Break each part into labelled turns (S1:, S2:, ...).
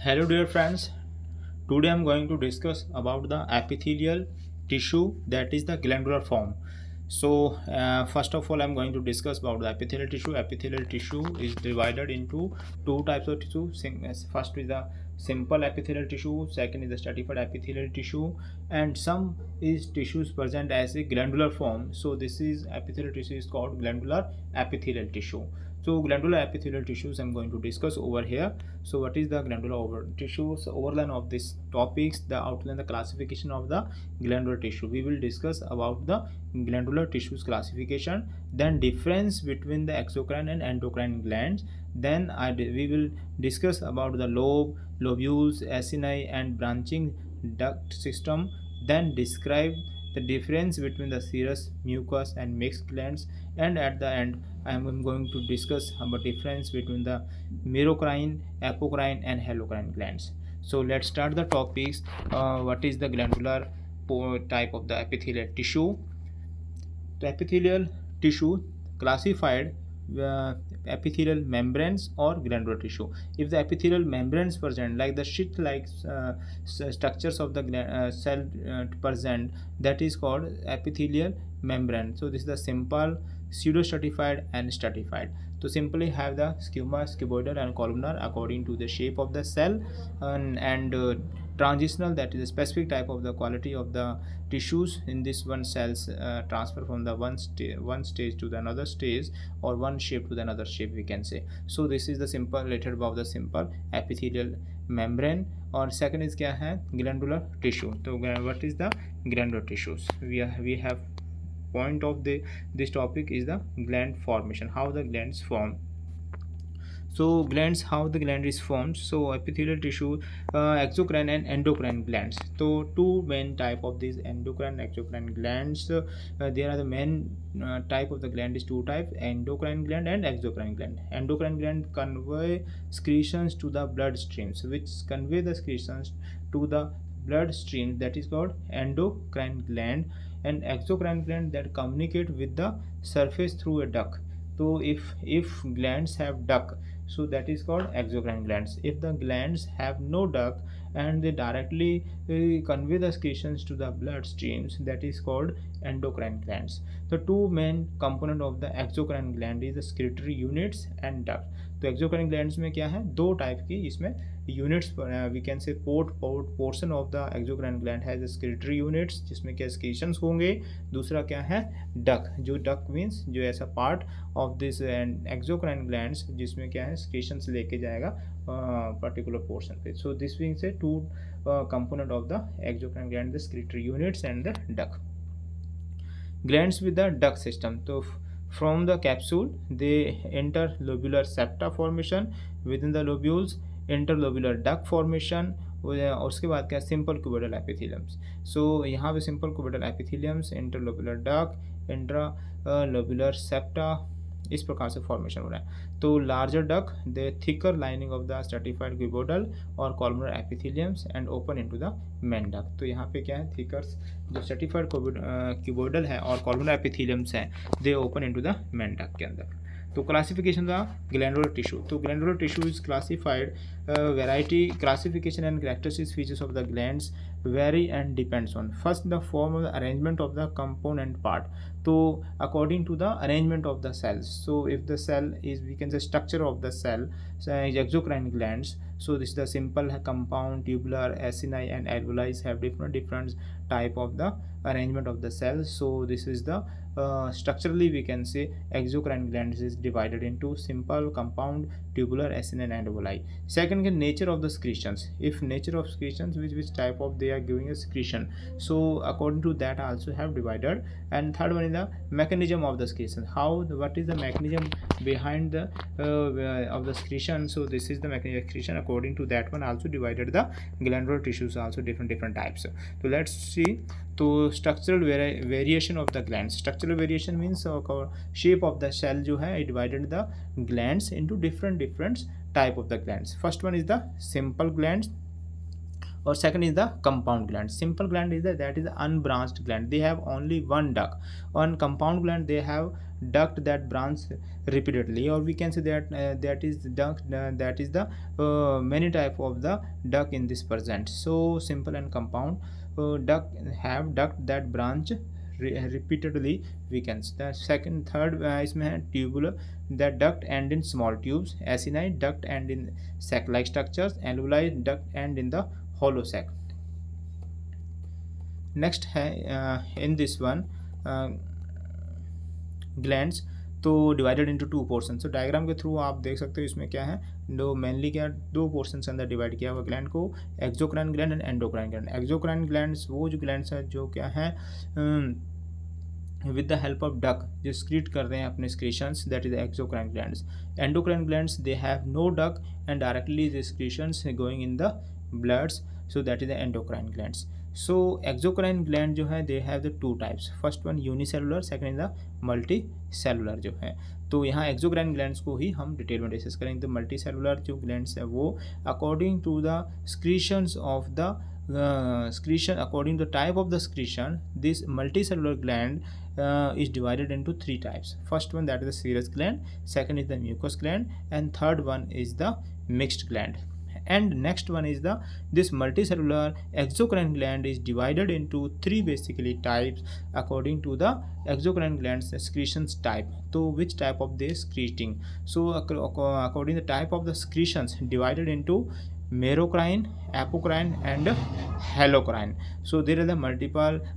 S1: Hello dear friends, today I am going to discuss about the epithelial tissue, that is the glandular form. First of all I am going to discuss about the epithelial tissue. Epithelial tissue is divided into two types of tissue. First is the simple epithelial tissue, second is the stratified epithelial tissue, and some is tissues present as a glandular form. So this is epithelial tissue is called glandular epithelial tissue. So glandular epithelial tissues I'm going to discuss over here. So what is the glandular tissues? Overline of these topics, the outline, the classification of the glandular tissue. We will discuss about the glandular tissues classification, then difference between the exocrine and endocrine glands. Then we will discuss about the lobules, acini, and branching duct system. Then describe the difference between the serous, mucous, and mixed glands. And at the end I am going to discuss about difference between the merocrine, apocrine, and halocrine glands. So let's start the topics. What is the glandular type of the epithelial tissue? The epithelial tissue classified uh, epithelial membranes or glandular tissue. If the epithelial membranes present, like the sheath-like structures of the cell present, that is called epithelial membrane. So this is the simple, pseudo-stratified, and stratified. To simply have the squamous, cuboidal, and columnar according to the shape of the cell, and transitional, that is a specific type of the quality of the tissues in this one cells transfer from the one stage to the another stage, or one shape to the another shape, we can say. So this is the simple related about the simple epithelial membrane. और second is क्या है, glandular tissue. तो what is the glandular tissues? We have point of this topic is the gland formation, how the glands form. So glands, how the gland is formed. So epithelial tissue, exocrine and endocrine glands. So two main type of these endocrine, exocrine glands. There are the main type of the gland is two types: endocrine gland and exocrine gland. Endocrine gland convey secretions to the blood streams, which convey the secretions to the blood stream, that is called endocrine gland. And exocrine gland that communicate with the surface through a duct. So if glands have duct, so that is called exocrine glands. If the glands have no duct and they directly convey the secretions to the blood streams, that is called endocrine glands. The two main component of the exocrine gland is the secretory units and duct. तो exocrine glands में क्या है, दो type की इसमें units, we can say portion of the exocrine gland है secretory units, जिसमें क्या सेक्रेशंस होंगे. दूसरा क्या है, डक. जो डक मीन्स जो ऐसा part of this exocrine glands जिसमें क्या है सेक्रेशंस लेके जाएगा पर्टिकुलर पोर्शन पे. सो दिस मीन्स है two component of the exocrine gland, the secretory units and the duct. Glands with the duct system. So from the capsule they enter lobular septa formation, within the lobules interlobular duct formation. और उसके बाद क्या, simple cuboidal एपिथेलियम्स. So यहाँ पे simple cuboidal epitheliums, interlobular duct, intralobular septa, इस प्रकार से formation हो रहा है. तो larger duct the thicker lining of the stratified cuboidal और columnar epitheliums and open into the main duct. तो यहाँ पे क्या है, थिकर्स जो स्ट्रेटिफाइड क्यूबोइडल है और कॉलमनर एपिथेलियम्स हैं, दे open into the main duck के अंदर. तो क्लासिफिकेशन द ग्लैंडुलर टिश्यू. तो glandular tissue is classified, variety classification and characteristic features of the glands vary and depends on first the form of the arrangement of the component part. So according to the arrangement of the cells, so if the cell is, we can say structure of the cell, so exocrine glands, so this is the simple, compound, tubular, acini, and alveoli have different type of the arrangement of the cells. So this is the structurally we can say exocrine glands is divided into simple, compound, tubular, acini, and alveoli. Second is nature of the secretions. If nature of secretions, which type of they are giving a secretion, so according to that also have divided. And third one is the mechanism of the secretion, what is the mechanism behind the of the secretion. So this is the mechanism of secretion, according to that one also divided the glandular tissues also different types. So let's see. तो structural variation of the glands. Structural variation means shape of the cell जो है, divided the glands into different type of the glands. First one is the simple glands, or second is the compound gland. Simple gland is that is the unbranched gland, they have only one duct. On compound gland they have duct that branch repeatedly, or we can say that that is duct that is the many type of the duct in this present. So simple and compound duct have duct that branch repeatedly, we can say. The second third इसमें है tubular, that duct end in small tubes. Acinine duct end in sac like structures. Alveoli duct end in the hollow sac. Next है in this one glands, तो divided into two portion. तो diagram के through आप देख सकते हो इसमें क्या है, दो मेनली क्या दो पोर्शन के अंदर डिवाइड किया हुआ ग्लैंड को, exocrine gland and endocrine gland. Exocrine glands वो जो ग्लैंड्स है जो क्या है with the help of duct जो secrete कर रहे हैं अपने secretions, that is the exocrine glands. Endocrine glands they have no duct and directly the secretions going in the bloods, so that is the endocrine glands. So exocrine gland जो है they have the two types, first one unicellular, second is the multicellular जो है. तो यहाँ exocrine glands को ही हम detail में discuss करेंगे. तो multicellular जो glands है वो according to the secretions of the secretion, according to the type of the secretion, this multicellular gland is divided into three types. First one that is the serous gland, second is the mucous gland, and third one is the mixed gland. And next one is the this multicellular exocrine gland is divided into three basically types according to the exocrine glands secretions type. So which type of they secreting? So according to the type of the secretions divided into merocrine, apocrine and holocrine. So there are the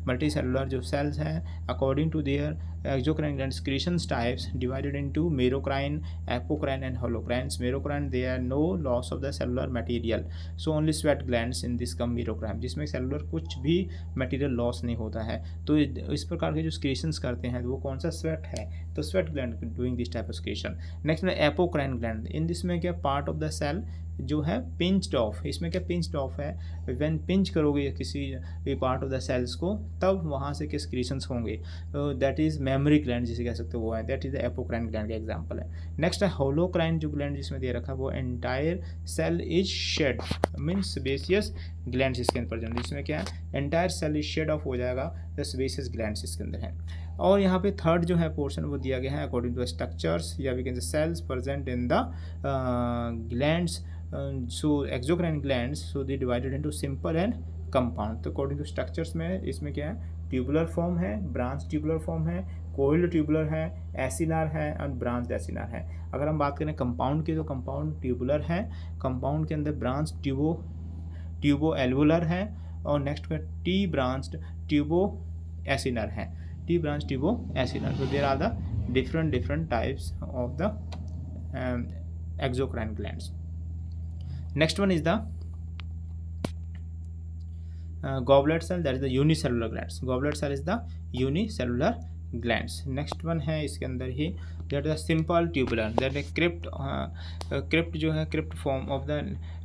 S1: multicellular जो cells हैं according to their exocrine gland secretions types divided into merocrine, apocrine and holocrines. Merocrine they are no loss of the cellular material, so only sweat glands in this come merocrine, जिसमें cellular कुछ भी material loss नहीं होता है. तो इस प्रकार के जो secretions करते हैं वो कौन सा स्वेट है, तो sweat gland doing this type of secretion. Next में एपोक्राइन ग्लैंड, इन दिस में क्या पार्ट ऑफ द सेल जो है पिंच्ड ऑफ, इसमें क्या पिंच्ड ऑफ है, व्हेन पिंच करोगे किसी पार्ट ऑफ द सेल्स को तब वहाँ से क्या secretions होंगे, दैट इज मेमोरी ग्लैंड जिसे कह सकते हो वो है, that is the apocrine gland का एग्जांपल है. नेक्स्ट है होलोक्राइन जो ग्लैंड जिसमें दे रखा है वो entire cell is shed, means sebaceous gland इसके अंदर प्रेजेंट, जिसमें क्या है entire cell is shed off हो जाएगा, द सेबेसियस ग्लैंड इसके अंदर है. और यहाँ पे थर्ड जो है पोर्शन वो दिया गया है अकॉर्डिंग टू स्ट्रक्चर्स या we can say cells present in the glands. So exocrine glands, so they divided into simple and compound. तो अकॉर्डिंग टू स्ट्रक्चर्स में इसमें क्या है, ट्यूबुलर फॉर्म है, ब्रांच ट्यूबुलर फॉर्म है, कोइल्ड ट्यूबुलर है, acinar है और ब्रांच एसिनार है. अगर हम बात करें कंपाउंड की तो कंपाउंड ट्यूबुलर है, कंपाउंड के अंदर ब्रांच ट्यूबो एल्वुलर है, और नेक्स्ट में टी ब्रांच ट्यूबो एसिनार है, टी ब्रांच ट्यूबो एसिनार. तो there are the different types of the exocrine glands. Next one is the goblet cell, that is the unicellular glands. Goblet cell is the unicellular glands. Next one है इसके अंदर ही that is simple tubular, that is crypt जो है crypt form of the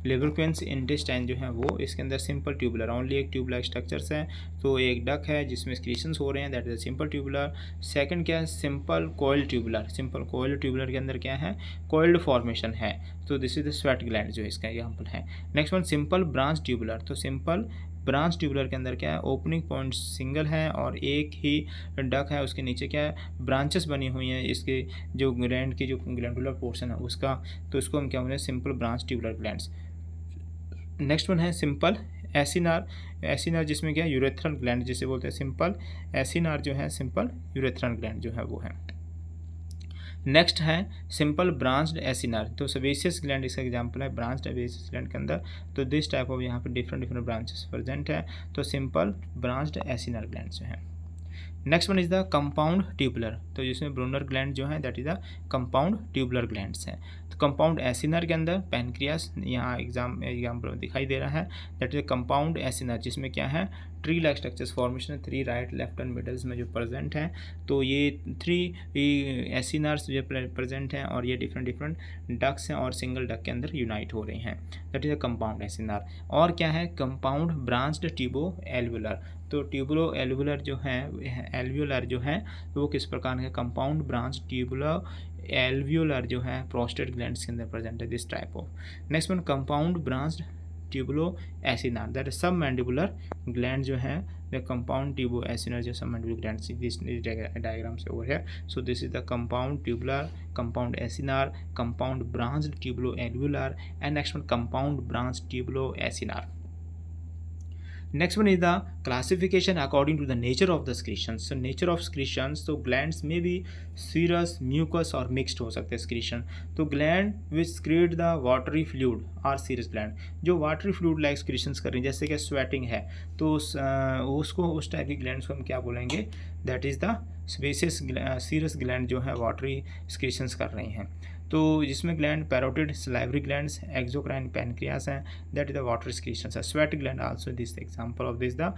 S1: lubricants intestine जो है वो इसके अंदर simple tubular, only एक ट्यूब लाइक स्ट्रक्चर्स है. तो एक डक है जिसमें secretions हो रहे हैं, that is simple tubular. Second क्या है simple coiled tubular. simple coiled tubular के अंदर क्या है coiled formation है, तो this is the sweat gland जो इसका एग्जाम्पल है. Next one simple branch tubular, तो सिंपल ब्रांच ट्यूबुलर के अंदर क्या है ओपनिंग पॉइंट सिंगल है और एक ही डक है, उसके नीचे क्या है ब्रांचेस बनी हुई हैं इसके जो ग्लैंड की जो ग्लैंडुलर पोर्शन है उसका, तो इसको हम क्या बोलते हैं simple branch tubular glands. Next one है सिंपल एसिनार. एसिनार जिसमें क्या यूरेथ्रल ग्लैंड जिसे बोलते हैं, सिंपल एसिनार जो है सिंपल यूरेथ्रल ग्लैंड जो है वो है. नेक्स्ट है सिंपल ब्रांच्ड एसिनार, तो सेबेसियस ग्लैंड इसका एग्जांपल है ब्रांच्ड सेबेसियस ग्लैंड के अंदर. तो दिस टाइप ऑफ यहाँ पे डिफरेंट ब्रांचेस प्रेजेंट है, तो सिंपल ब्रांच्ड एसिनार ग्लैंड जो है. Next one is the compound tubular, तो जिसमें ब्रूनर ग्लैंड जो है that is the compound tubular glands हैं. तो कंपाउंड एसिनर के अंदर पैनक्रियास यहाँ एग्जाम्पल दिखाई दे रहा है, दैट इज कंपाउंड एसिनर जिसमें क्या है tree like structures formation, 3 right left and middles में जो प्रेजेंट हैं. तो ये 3 एसिनर्स जो प्रेजेंट हैं और ये डिफरेंट डक्स हैं और सिंगल डक के अंदर यूनाइट हो रही हैं, that is the compound acinar. और क्या है कंपाउंड ब्रांच्ड ट्यूबो एल्वुलर, तो ट्यूबुलो एल्वुलर जो है एल्व्यूलर जो है वो किस प्रकार के कंपाउंड ब्रांच ट्यूबुलो एल्व्यूलर जो है प्रोस्टेट ग्लैंड्स के अंदर प्रेजेंट है, this type of. Next one compound branched tubulo acinar, that is सब मैंडिबुलर ग्लैंड जो है द कंपाउंड ट्यूबो एसिनार जो सब मैंडिबुलर ग्लैंड, दिस डायग्राम से ओवर है. So this is the compound tubular, compound acinar, compound branch tubulo alveolar, and next one compound branch tubuloacinar. Next one is the classification according to the nature of the secretions. So nature of secretions, so glands may be serous, mucus और mixed हो सकते हैं secretion. तो gland which secrete the watery fluid are serous gland. जो watery fluid like secretions कर रही हैं, जैसे कि sweating है, तो उसको उस टाइप की glands को हम क्या बोलेंगे? That is the sebaceous serous gland जो है watery secretions कर रही हैं. तो जिसमें gland parotid, salivary glands, exocrine, pancreas हैं, that is the water secretions है. Sweat gland also this example of this the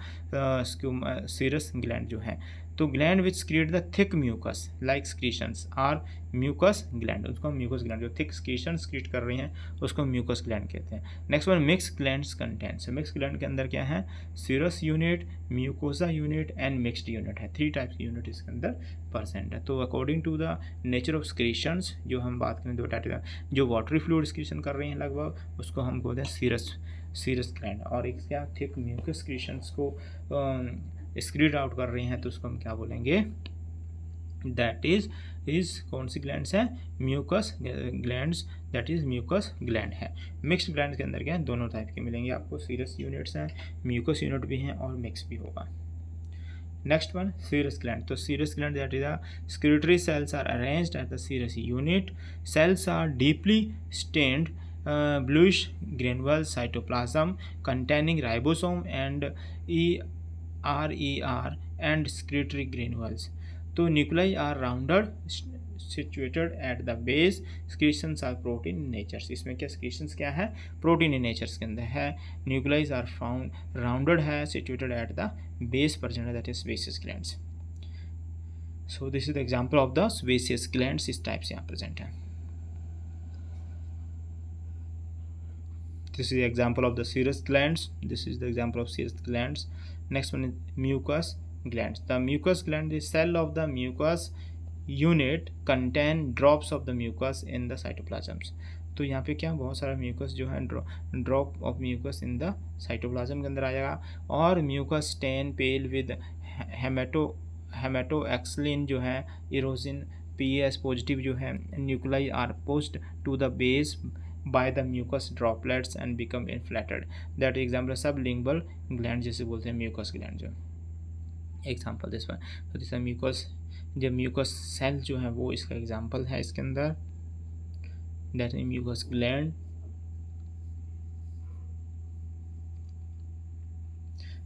S1: serous gland जो है. तो gland which create the thick mucus like secretions are mucus gland, उसको हम mucus gland, जो thick secretions create कर रही हैं उसको म्यूकस ग्लैंड कहते हैं. Next one mix glands contents. Mix gland के अंदर क्या है? Serous unit, mucosa unit and mixed unit है. 3 टाइप्स की यूनिट इसके अंदर परसेंट है. तो according to the nature of secretions, जो हम बात करें 2 टाइप, जो वाटरी फ्लूइड स्क्रीशन कर रही हैं लगभग, उसको हम बोलते हैं सीरस ग्लैंड, और एक क्या थिक म्यूकस स्क्रीशंस को स्क्रीड आउट कर रही हैं तो उसको हम क्या बोलेंगे? दैट इज कौन सी ग्लैंड्स हैं? Mucous glands, that is mucous gland है. मिक्स्ड ग्लैंड के अंदर क्या है? दोनों टाइप के मिलेंगे आपको, सीरस यूनिट्स हैं, म्यूकस यूनिट भी हैं और मिक्स भी होगा. Next one serous gland. तो serous gland that is the secretory cells are arranged at the serous unit. Cells are deeply stained bluish granule cytoplasm containing ribosome and RER and secretory granules. तो nuclei are rounded, situated at the base. Secretions are protein in nature. इसमें क्या secretions क्या है? Protein in nature के अंदर है. Nuclei are found rounded है, situated at the base present है, that is sebaceous glands. So this is the example of the sebaceous glands. इस टाइप से यहाँ present है. This is the example of the serous glands. This is the example of serous glands. Next one is mucous glands. The mucous gland is cell of the mucous unit contain drops of the mucus in the cytoplasms. तो यहाँ पे क्या बहुत सारा mucus जो है drop of mucus in the cytoplasm के अंदर आ जाएगा. और mucus stain pale with hematoxylin जो है, इरोसिन पीएस पॉजिटिव जो है, nuclei are post to the base by the mucus droplets and become inflated. That example sublingual gland जिसे बोलते हैं म्यूकस ग्लैंड जो एग्जाम्पल दिस वन. तो दिस म्यूकस, जब म्यूकस सेल जो है वो इसका एग्जाम्पल है इसके अंदर, that is mucous gland.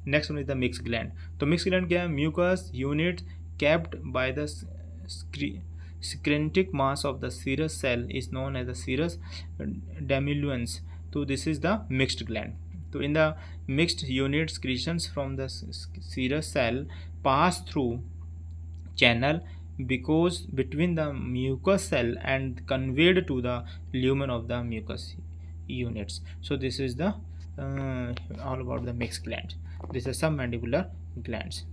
S1: Next one is the mix gland. तो मिक्स ग्लैंड क्या है? Mucous unit kept by the secretic mass of the serous cell is known as the serous demilluence. So this is the mixed gland. So in the mixed unit, secretions from the serous cell pass through channel because between the mucous cell and conveyed to the lumen of the mucous units. So this is the all about the mixed gland. This is submandibular glands.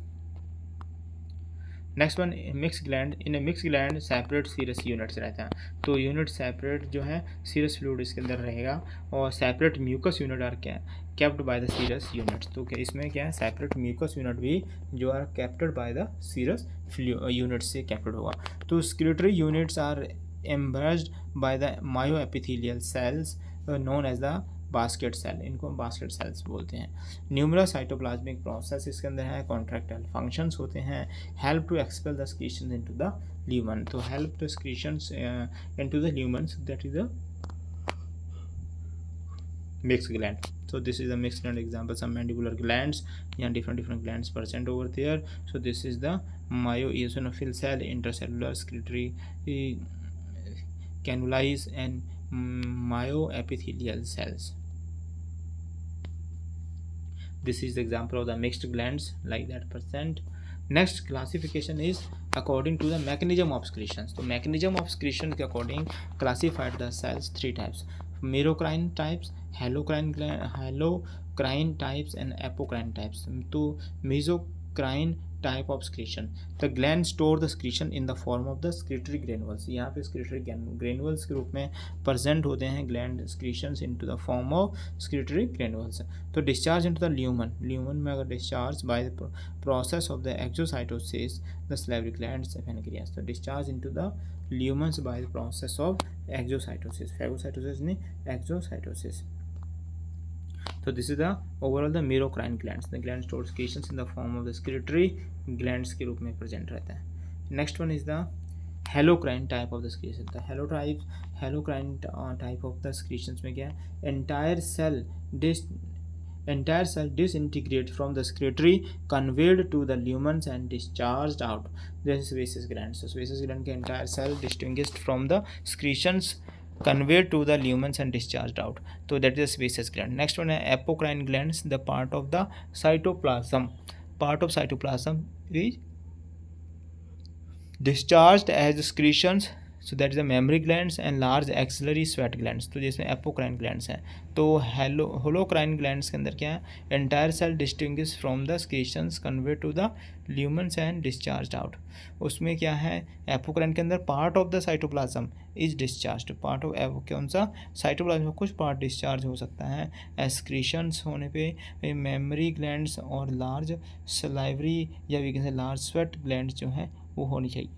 S1: Next one mix gland. In mix gland separate serous units रहते हैं. तो unit separate जो है serous fluid इसके अंदर रहेगा, और separate mucous unit are क्या kept by the serous units. तो क्या इसमें क्या है? सेपरेट म्यूकस यूनिट भी जो are capped by the serous unit से कैप्टेड होगा. तो secretory units are embraced by the myoepithelial cells known as the basket cell. इनको हम बास्केट सेल्स बोलते हैं. न्यूमरस साइटोप्लाज्मिक प्रोसेस इसके अंदर है, कॉन्ट्रैक्टाइल फंक्शंस होते हैं, help to expel the secretions into the lumen. तो help the secretions into the lumens, that is the mix gland. So this is the mixed gland example. Some mandibular glands, yeah, different glands present over there. So this is the myoeosinophil cell, intercellular secretory cannuli and myoepithelial cells. This is the example of the mixed glands like that percent. Next classification is according to the mechanism of secretions. तो mechanism of secretion के according classified the cells 3 types: merocrine types, halocrine types and apocrine types. तो mesocrine type of secretion. The gland store the secretion in the form of the secretory granules. यहाँ पे secretory granules के रूप में present होते हैं gland secretions into the form of secretory granules. तो discharge into the lumen में अगर discharge by the process of the exocytosis the salivary glands pancreas. तो discharge into the lumens by the process of exocytosis. Phagocytosis नहीं, exocytosis. So this is the overall the merocrine glands. The gland stores secretions in the form of the secretory glands के रूप में present रहता है. Next one is the halocrine type of the secretion. The halocrine type of the secretions में क्या है? Entire cell disintegrate from the secretory, conveyed to the lumens and discharged out. This is sebaceous gland. So sebaceous gland के entire cell distinguished from the secretions, conveyed to the lumens and discharged out. So that is the sebaceous gland. Next one is apocrine glands, the part of the cytoplasm. Part of cytoplasm is discharged as secretions. So that is the mammary glands and large axillary sweat glands. तो जिसमें apocrine glands हैं. तो holocrine glands के अंदर क्या है? Entire cell distinguished from the secretions, conveyed to the lumens and discharged out. उसमें क्या है? apocrine के अंदर part of the cytoplasm is discharged. part of कौन सा? cytoplasm में कुछ part discharge हो सकता है. excretions होने पे mammary glands और large salivary या we can say large sweat glands जो हैं वो होनी चाहिए.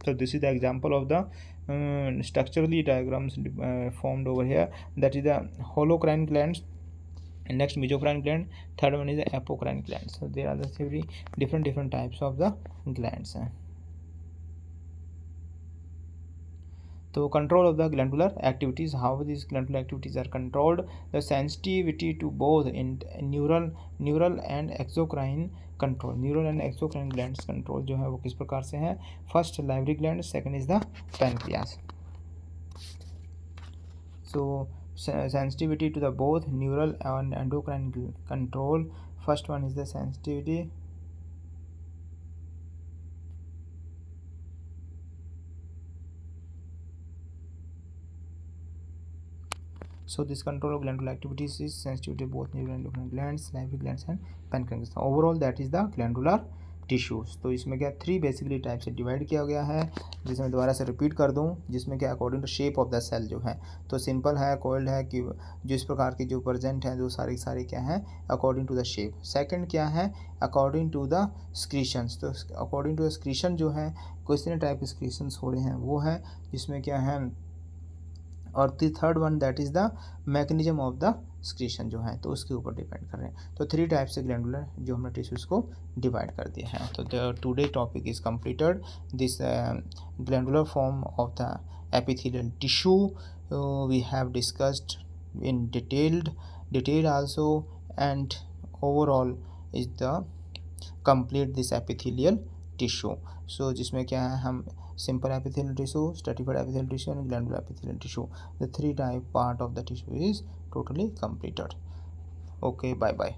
S1: So this is the example of the structurally diagrams formed over here. That is the holocrine glands. And next mesocrine gland. Third one is the apocrine gland. So there are the three different types of the glands. So control of the glandular activities. How these glandular activities are controlled? The sensitivity to both in neural and exocrine control. Neural and exocrine glands control जो है वो किस प्रकार से है? First salivary gland, second is the pancreas. So sensitivity to the both neural and endocrine control. First one is the sensitivity So this control of glandular activities is sensitive to both neural and endocrine glands, salivary glands and pancreas. So overall that is the glandular tissues. तो इसमें क्या 3 basically type से divide किया गया है, जिसमें दोबारा से रिपीट कर दूं, जिसमें क्या according to shape of the cell जो है तो सिंपल है, कोल्ड है, कि जिस प्रकार की जो प्रेजेंट है जो सारी क्या है according to the shape. Second क्या है अकॉर्डिंग टू द स्क्रीशंस. तो अकॉर्डिंग टू द स्क्रीशन जो है कितने टाइप के स्क्रीशंस हो रहे हैं वो है, जिसमें क्या है. और third one that is the mechanism of the secretion जो है तो उसके ऊपर डिपेंड कर रहे हैं. तो 3 टाइप से ग्लैंडुलर जो हमने टिश्यूज़ को डिवाइड कर दिया है. तो the today topic is completed. This glandular form of the epithelial tissue we have discussed in detail also, and overall is the complete this epithelial tissue. So जिसमें क्या है हम simple epithelial tissue, stratified epithelial tissue and glandular epithelial tissue, the 3 type part of the tissue is totally completed. Okay, bye bye.